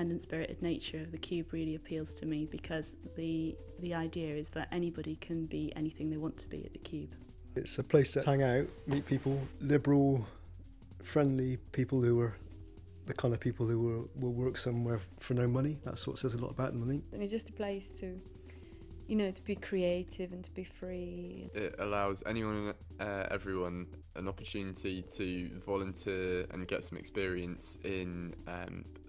independent spirited nature of the Cube really appeals to me, because the idea is that anybody can be anything they want to be at the Cube. It's a place to hang out, meet people, liberal, friendly people who are the kind of people who will work somewhere for no money. That sort of says a lot about them, I think. And it's just a place to, to be creative and to be free. It allows anyone and everyone an opportunity to volunteer and get some experience in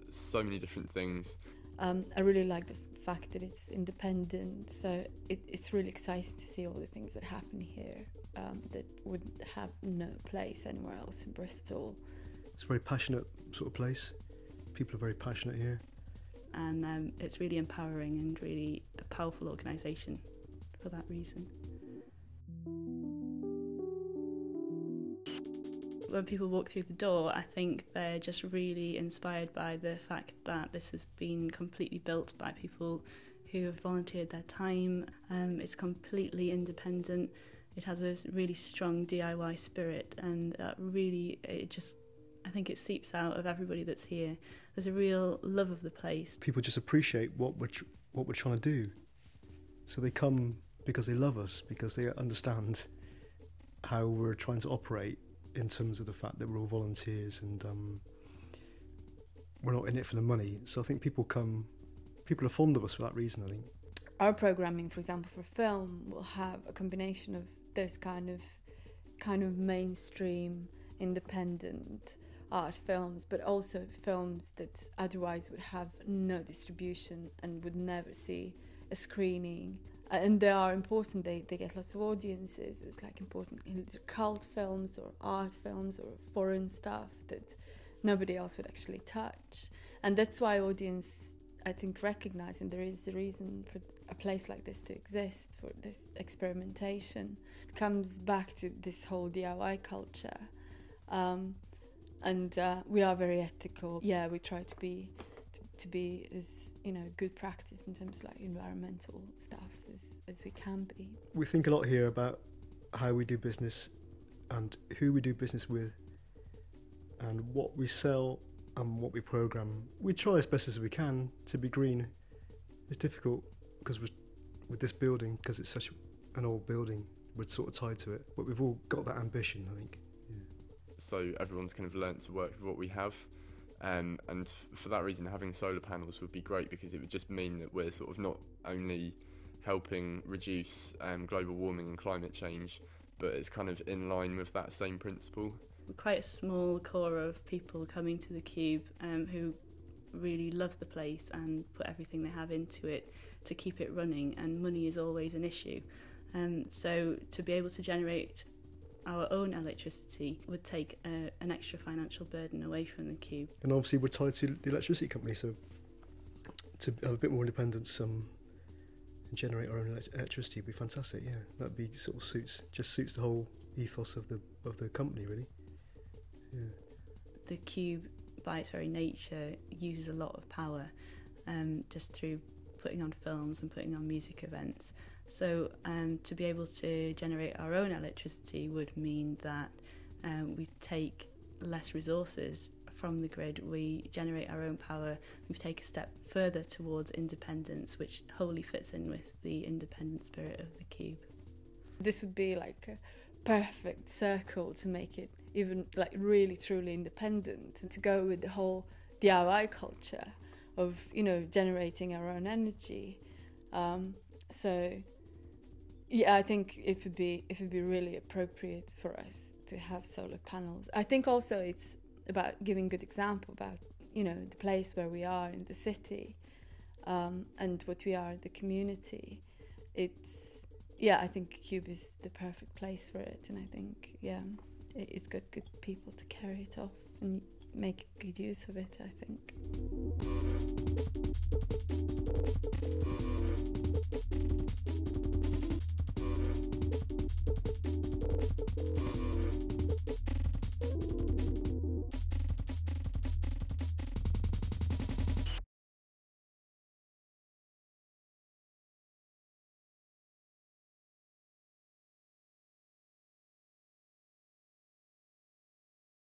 so many different things. I really like the fact that it's independent, so it's really exciting to see all the things that happen here that would have no place anywhere else in Bristol. It's a very passionate sort of place. People are very passionate here. And it's really empowering and really a powerful organisation for that reason. When people walk through the door, I think they're just really inspired by the fact that this has been completely built by people who have volunteered their time. It's completely independent. It has a really strong DIY spirit, and I think it seeps out of everybody that's here. There's a real love of the place. People just appreciate what we're trying to do. So they come because they love us, because they understand how we're trying to operate in terms of the fact that we're all volunteers and we're not in it for the money. So I think people are fond of us for that reason, I think. Our programming, for example, for film, will have a combination of those kind of mainstream, independent art films, but also films that otherwise would have no distribution and would never see a screening. And they are important, they get lots of audiences. It's like important cult films or art films or foreign stuff that nobody else would actually touch. And that's why audience, I think, recognise, and there is a reason for a place like this to exist, for this experimentation. It comes back to this whole DIY culture. And we are very ethical. Yeah, we try to be as good practice in terms of like environmental stuff as we can be. We think a lot here about how we do business and who we do business with and what we sell and what we program. We try as best as we can to be green. It's difficult because with this building, because it's such an old building, we're sort of tied to it. But we've all got that ambition, I think. Yeah. So everyone's kind of learnt to work with what we have. And for that reason, having solar panels would be great, because it would just mean that we're sort of not only helping reduce global warming and climate change, but it's kind of in line with that same principle. We're quite a small core of people coming to the Cube who really love the place and put everything they have into it to keep it running, and money is always an issue. So to be able to generate our own electricity would take an extra financial burden away from the Cube. And obviously we're tied to the electricity company, so to have a bit more independence and generate our own electricity would be fantastic. Yeah, that'd be sort of suits the whole ethos of the company, really. Yeah. The Cube, by its very nature, uses a lot of power just through putting on films and putting on music events. So to be able to generate our own electricity would mean that we take less resources from the grid, we generate our own power, we take a step further towards independence, which wholly fits in with the independent spirit of the Cube. This would be like a perfect circle to make it even like really truly independent, and to go with the whole DIY culture of generating our own energy. So yeah, I think it would be really appropriate for us to have solar panels. I think also it's about giving good example about the place where we are in the city, and what we are, the community. I think Cube is the perfect place for it, and I think it's got good people to carry it off and make good use of it, I think.